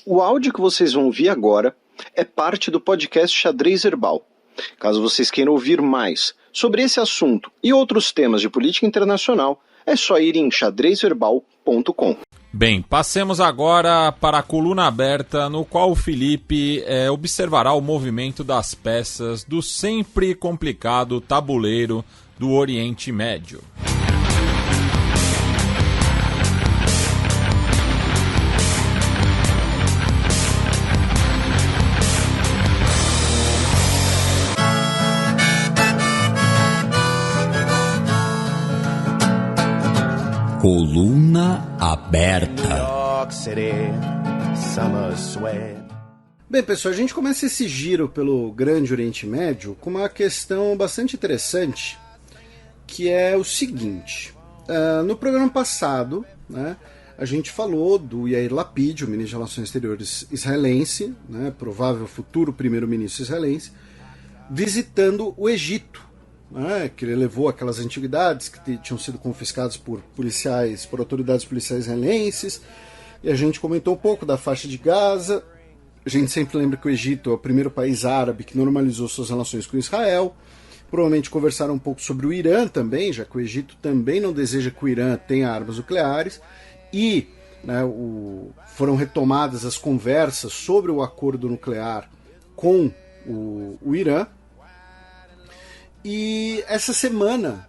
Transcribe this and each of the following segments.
O áudio que vocês vão ouvir agora é parte do podcast Xadrez Herbal. Caso vocês queiram ouvir mais sobre esse assunto e outros temas de política internacional, é só ir em xadrezverbal.com. Bem, passemos agora para a coluna aberta, no qual o Felipe observará o movimento das peças do sempre complicado tabuleiro do Oriente Médio. Coluna aberta. Bem, pessoal, a gente começa esse giro pelo Grande Oriente Médio com uma questão bastante interessante, que é o seguinte. No programa passado, né, a gente falou do Yair Lapid, o ministro de Relações Exteriores israelense, né, provável futuro primeiro-ministro israelense, visitando o Egito. Que ele levou aquelas antiguidades que tinham sido confiscadas por autoridades policiais israelenses, e a gente comentou um pouco da faixa de Gaza. A gente sempre lembra que o Egito é o primeiro país árabe que normalizou suas relações com Israel. Provavelmente conversaram um pouco sobre o Irã também, já que o Egito também não deseja que o Irã tenha armas nucleares, e foram retomadas as conversas sobre o acordo nuclear com o Irã. E essa semana,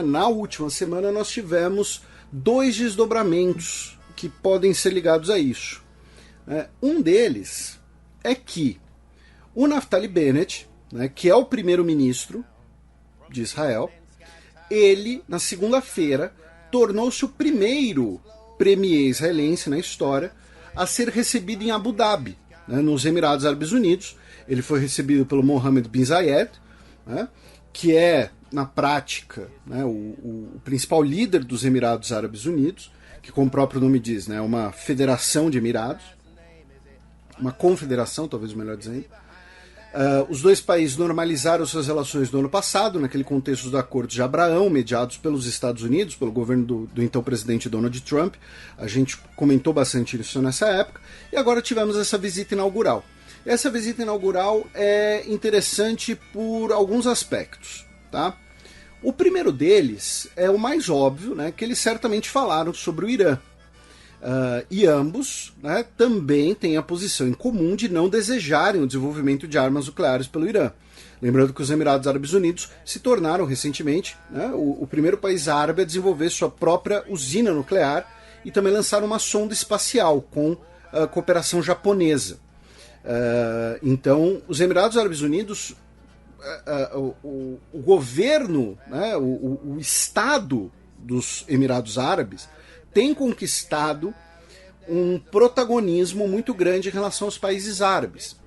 na última semana, nós tivemos 2 desdobramentos que podem ser ligados a isso. Um deles é que o Naftali Bennett, que é o primeiro-ministro de Israel, ele, na segunda-feira, tornou-se o primeiro premier israelense na história a ser recebido em Abu Dhabi, nos Emirados Árabes Unidos. Ele foi recebido pelo Mohammed bin Zayed, que é, na prática, o principal líder dos Emirados Árabes Unidos, que, como o próprio nome diz, é uma federação de Emirados, uma confederação, talvez melhor dizendo. Os dois países normalizaram suas relações no ano passado, naquele contexto do Acordo de Abraão, mediados pelos Estados Unidos, pelo governo do então presidente Donald Trump. A gente comentou bastante isso nessa época, e agora tivemos essa visita inaugural. Essa visita inaugural é interessante por alguns aspectos, tá? O primeiro deles é o mais óbvio, que eles certamente falaram sobre o Irã. E ambos também têm a posição em comum de não desejarem o desenvolvimento de armas nucleares pelo Irã. Lembrando que os Emirados Árabes Unidos se tornaram recentemente o primeiro país árabe a desenvolver sua própria usina nuclear, e também lançaram uma sonda espacial com cooperação japonesa. Então, os Emirados Árabes Unidos, o governo, o Estado dos Emirados Árabes tem conquistado um protagonismo muito grande em relação aos países árabes.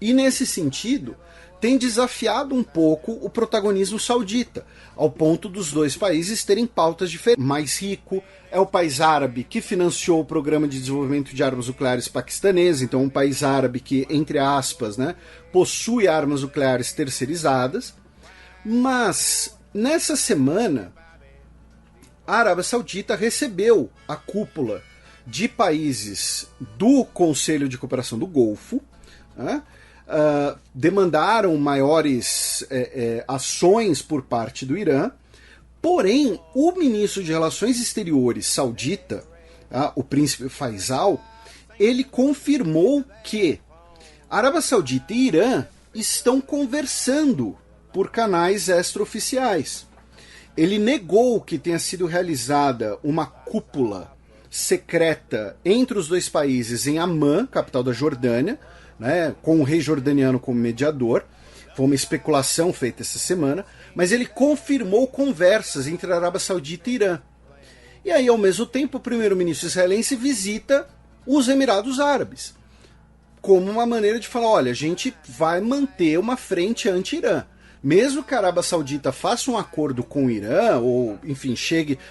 E, nesse sentido, tem desafiado um pouco o protagonismo saudita, ao ponto dos dois países terem pautas diferentes. Mais rico é o país árabe que financiou o programa de desenvolvimento de armas nucleares paquistanês, então um país árabe que, entre aspas, possui armas nucleares terceirizadas. Mas, nessa semana, a Arábia Saudita recebeu a cúpula de países do Conselho de Cooperação do Golfo, demandaram maiores ações por parte do Irã. Porém, o ministro de Relações Exteriores saudita, o príncipe Faisal, ele confirmou que Arábia Saudita e Irã estão conversando por canais extraoficiais. Ele negou que tenha sido realizada uma cúpula secreta entre os dois países em Amman, capital da Jordânia, com o rei jordaniano como mediador. Foi uma especulação feita essa semana, mas ele confirmou conversas entre a Arábia Saudita e Irã. E aí, ao mesmo tempo, o primeiro-ministro israelense visita os Emirados Árabes, como uma maneira de falar, olha, a gente vai manter uma frente anti-Irã. Mesmo que a Arábia Saudita faça um acordo com o Irã, ou, enfim,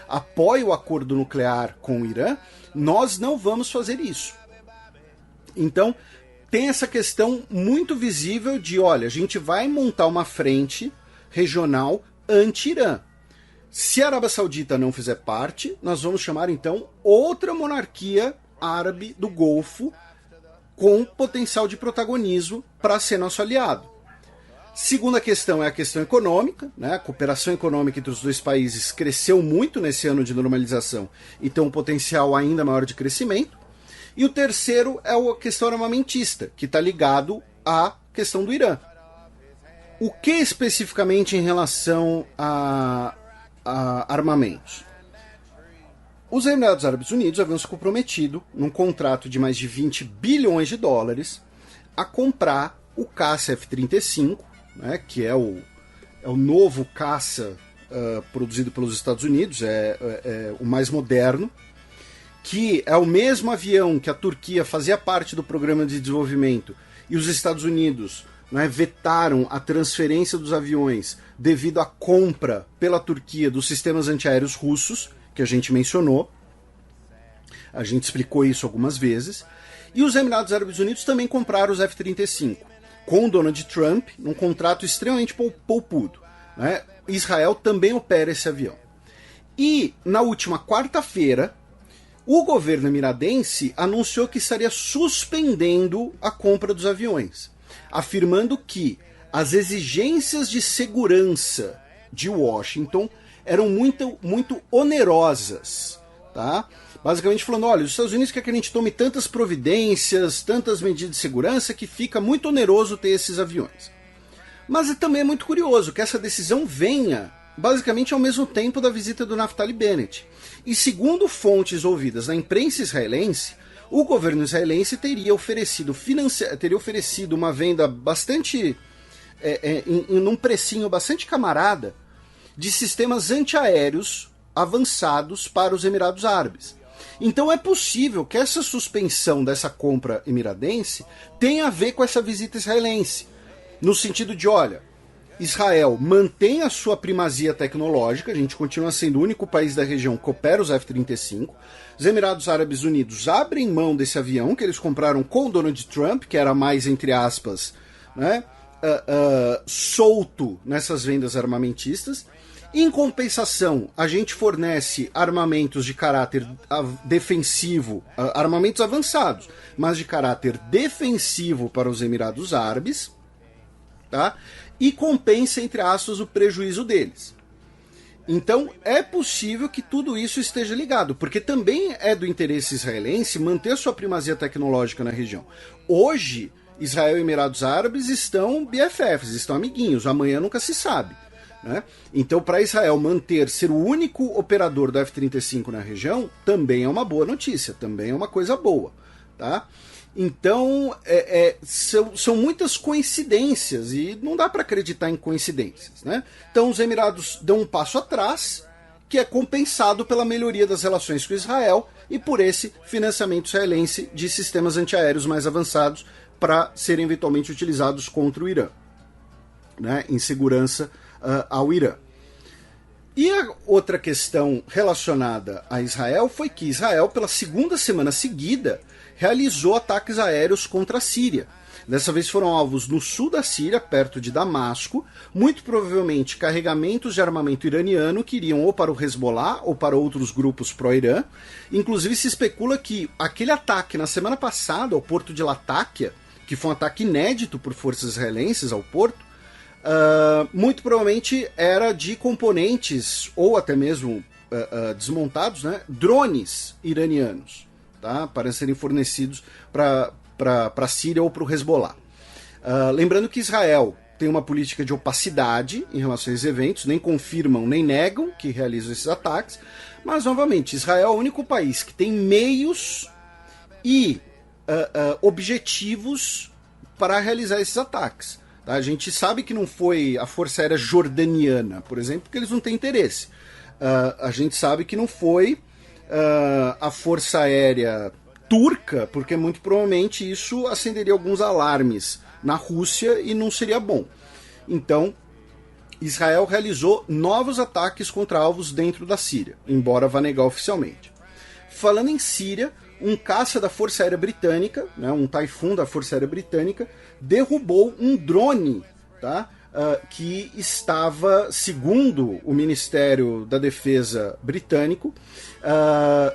apoie o acordo nuclear com o Irã, nós não vamos fazer isso. Então, tem essa questão muito visível de, olha, a gente vai montar uma frente regional anti-Irã. Se a Arábia Saudita não fizer parte, nós vamos chamar, então, outra monarquia árabe do Golfo com potencial de protagonismo para ser nosso aliado. Segunda questão é a questão econômica, né? A cooperação econômica entre os dois países cresceu muito nesse ano de normalização e tem um potencial ainda maior de crescimento. E o terceiro é a questão armamentista, que está ligado à questão do Irã. O que especificamente em relação a armamentos? Os Emirados Árabes Unidos haviam se comprometido, num contrato de mais de 20 bilhões de dólares, a comprar o caça F-35, né, que é o novo caça produzido pelos Estados Unidos, é o mais moderno, que é o mesmo avião que a Turquia fazia parte do programa de desenvolvimento e os Estados Unidos, né, vetaram a transferência dos aviões devido à compra pela Turquia dos sistemas antiaéreos russos, que a gente mencionou. A gente explicou isso algumas vezes. E os Emirados Árabes Unidos também compraram os F-35, com o Donald Trump, num contrato extremamente poupudo, né? Israel também opera esse avião. E, na última quarta-feira, o governo emiradense anunciou que estaria suspendendo a compra dos aviões, afirmando que as exigências de segurança de Washington eram muito, muito onerosas, tá? Basicamente falando, olha, os Estados Unidos querem que a gente tome tantas providências, tantas medidas de segurança, que fica muito oneroso ter esses aviões. Mas também é muito curioso que essa decisão venha basicamente ao mesmo tempo da visita do Naftali Bennett. E segundo fontes ouvidas na imprensa israelense, o governo israelense teria oferecido uma venda bastante, em um precinho bastante camarada, de sistemas antiaéreos avançados para os Emirados Árabes. Então é possível que essa suspensão dessa compra emiradense tenha a ver com essa visita israelense, no sentido de, olha, Israel mantém a sua primazia tecnológica, a gente continua sendo o único país da região que opera os F-35, os Emirados Árabes Unidos abrem mão desse avião que eles compraram com o Donald Trump, que era mais, entre aspas, né, solto nessas vendas armamentistas. Em compensação, a gente fornece armamentos de caráter defensivo, armamentos avançados, mas de caráter defensivo para os Emirados Árabes, tá? E compensa, entre aspas, o prejuízo deles. Então, é possível que tudo isso esteja ligado, porque também é do interesse israelense manter sua primazia tecnológica na região. Hoje, Israel e Emirados Árabes estão BFFs, estão amiguinhos, amanhã nunca se sabe. Né? Então, para Israel ser o único operador do F-35 na região, também é uma boa notícia, também é uma coisa boa. Tá? Então, são muitas coincidências e não dá para acreditar em coincidências. Né? Então, os Emirados dão um passo atrás, que é compensado pela melhoria das relações com Israel e por esse financiamento israelense de sistemas antiaéreos mais avançados para serem eventualmente utilizados contra o Irã, né? Em segurança ao Irã. E a outra questão relacionada a Israel foi que Israel, pela segunda semana seguida, realizou ataques aéreos contra a Síria. Dessa vez foram alvos no sul da Síria, perto de Damasco, muito provavelmente carregamentos de armamento iraniano que iriam ou para o Hezbollah ou para outros grupos pró-Irã. Inclusive se especula que aquele ataque na semana passada ao porto de Latáquia, que foi um ataque inédito por forças israelenses ao porto, muito provavelmente era de componentes, ou até mesmo desmontados, né, drones iranianos, tá, para serem fornecidos para a Síria ou para o Hezbollah. Lembrando que Israel tem uma política de opacidade em relação a esses eventos, nem confirmam nem negam que realizam esses ataques, mas novamente, Israel é o único país que tem meios e objetivos para realizar esses ataques. A gente sabe que não foi a Força Aérea Jordaniana, por exemplo, porque eles não têm interesse. A gente sabe que não foi a Força Aérea Turca, porque muito provavelmente isso acenderia alguns alarmes na Rússia e não seria bom. Então, Israel realizou novos ataques contra alvos dentro da Síria, embora vá negar oficialmente. Falando em Síria, um caça da Força Aérea Britânica, né, um Typhoon da Força Aérea Britânica, derrubou um drone, tá, que estava, segundo o Ministério da Defesa britânico,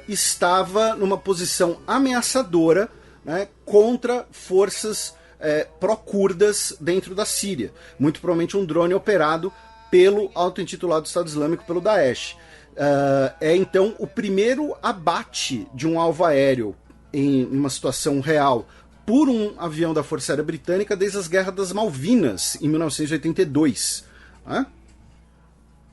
estava numa posição ameaçadora né, contra forças pró-curdas dentro da Síria. Muito provavelmente um drone operado pelo auto-intitulado Estado Islâmico, pelo Daesh. É então o primeiro abate de um alvo aéreo em uma situação real por um avião da Força Aérea Britânica desde as Guerras das Malvinas, em 1982. Né?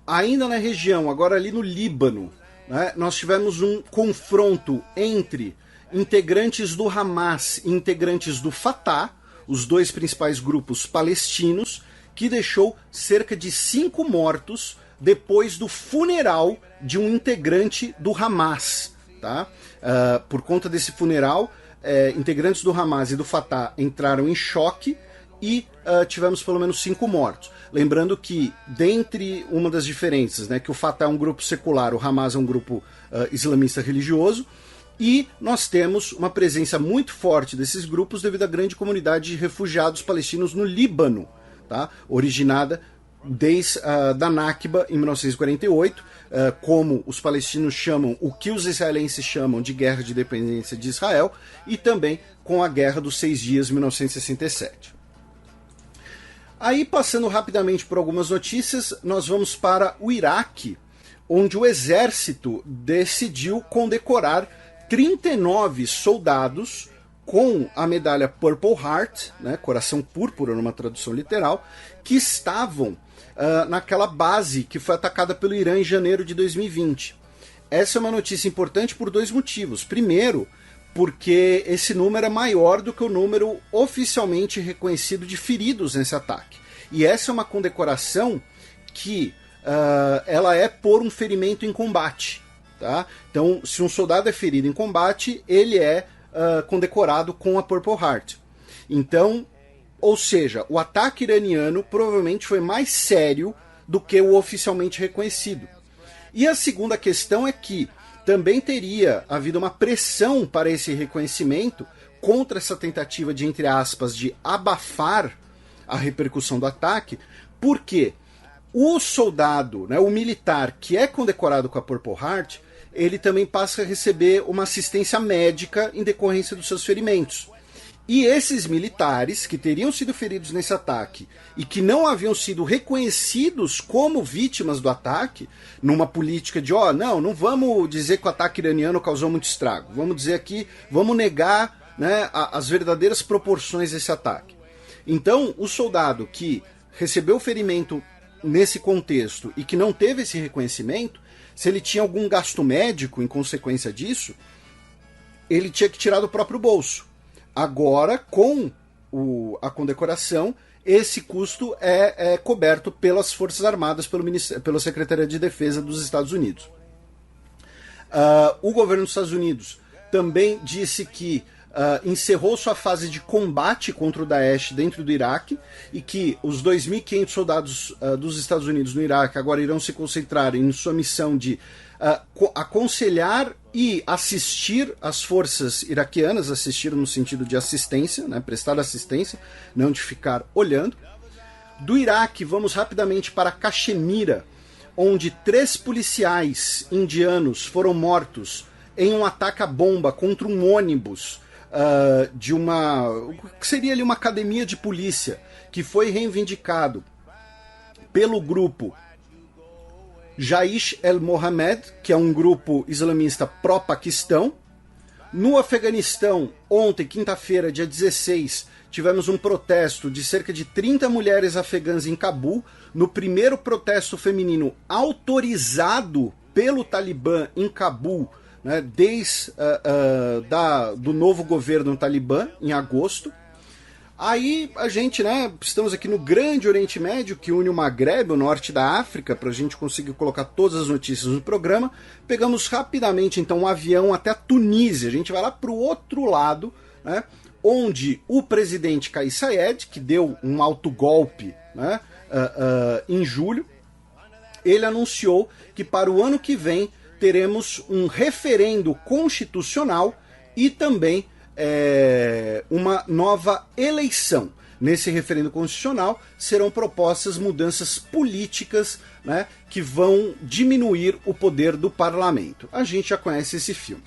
Ainda na região, agora ali no Líbano, né, nós tivemos um confronto entre integrantes do Hamas e integrantes do Fatah, os dois principais grupos palestinos, que deixou cerca de 5 mortos depois do funeral de um integrante do Hamas. Tá? Por conta desse funeral, integrantes do Hamas e do Fatah entraram em choque e tivemos pelo menos 5 mortos. Lembrando que, dentre uma das diferenças, né, que o Fatah é um grupo secular, o Hamas é um grupo islamista religioso, e nós temos uma presença muito forte desses grupos devido à grande comunidade de refugiados palestinos no Líbano, tá? Originada desde da Nakba em 1948, como os palestinos chamam, o que os israelenses chamam de Guerra de Independência de Israel, e também com a Guerra dos 6 Dias, 1967. Aí, passando rapidamente por algumas notícias, nós vamos para o Iraque, onde o exército decidiu condecorar 39 soldados com a medalha Purple Heart, né, coração púrpura numa tradução literal, que estavam naquela base que foi atacada pelo Irã em janeiro de 2020. Essa é uma notícia importante por 2 motivos. Primeiro, porque esse número é maior do que o número oficialmente reconhecido de feridos nesse ataque. E essa é uma condecoração que ela é por um ferimento em combate. Tá? Então, se um soldado é ferido em combate, ele é condecorado com a Purple Heart. Então, ou seja, o ataque iraniano provavelmente foi mais sério do que o oficialmente reconhecido. E a segunda questão é que também teria havido uma pressão para esse reconhecimento contra essa tentativa de, entre aspas, de abafar a repercussão do ataque, porque o soldado, né, o militar que é condecorado com a Purple Heart, ele também passa a receber uma assistência médica em decorrência dos seus ferimentos. E esses militares que teriam sido feridos nesse ataque e que não haviam sido reconhecidos como vítimas do ataque, numa política de, não vamos dizer que o ataque iraniano causou muito estrago, vamos dizer aqui, vamos negar, né, as verdadeiras proporções desse ataque. Então, o soldado que recebeu ferimento nesse contexto e que não teve esse reconhecimento, se ele tinha algum gasto médico em consequência disso, ele tinha que tirar do próprio bolso. Agora, com a condecoração, esse custo é coberto pelas Forças Armadas, pela Secretaria de Defesa dos Estados Unidos. O governo dos Estados Unidos também disse que encerrou sua fase de combate contra o Daesh dentro do Iraque e que os 2.500 soldados dos Estados Unidos no Iraque agora irão se concentrar em sua missão de aconselhar e assistir as forças iraquianas, assistir no sentido de assistência, né, prestar assistência, não de ficar olhando. Do Iraque, vamos rapidamente para Caxemira, onde 3 policiais indianos foram mortos em um ataque à bomba contra um ônibus de que seria ali uma academia de polícia, que foi reivindicado pelo grupo Jaish el-Mohammed, que é um grupo islamista pró-Paquistão. No Afeganistão, ontem, quinta-feira, dia 16, tivemos um protesto de cerca de 30 mulheres afegãs em Cabul, no primeiro protesto feminino autorizado pelo Talibã em Cabul, né, desde do novo governo Talibã, em agosto. Aí a gente, né, estamos aqui no Grande Oriente Médio, que une o Magreb, o norte da África, para a gente conseguir colocar todas as notícias no programa. Pegamos rapidamente, então, um avião até a Tunísia. A gente vai lá para o outro lado, né, onde o presidente Kais Saied, que deu um autogolpe, né, em julho, ele anunciou que para o ano que vem teremos um referendo constitucional e também uma nova eleição. Nesse referendo constitucional serão propostas mudanças políticas, né, que vão diminuir o poder do parlamento. A gente já conhece esse filme.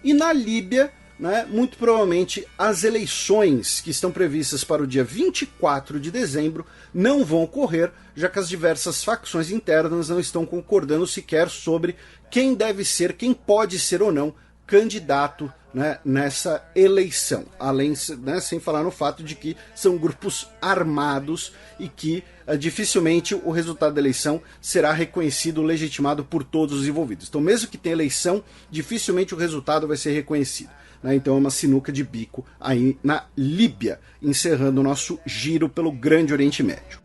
E na Líbia, né, muito provavelmente as eleições que estão previstas para o dia 24 de dezembro não vão ocorrer, já que as diversas facções internas não estão concordando sequer sobre quem deve ser, quem pode ser ou não candidato, né, nessa eleição. Além, né, sem falar no fato de que são grupos armados e que dificilmente o resultado da eleição será reconhecido, legitimado por todos os envolvidos. Então, mesmo que tenha eleição, dificilmente o resultado vai ser reconhecido. Né? Então é uma sinuca de bico aí na Líbia, encerrando o nosso giro pelo Grande Oriente Médio.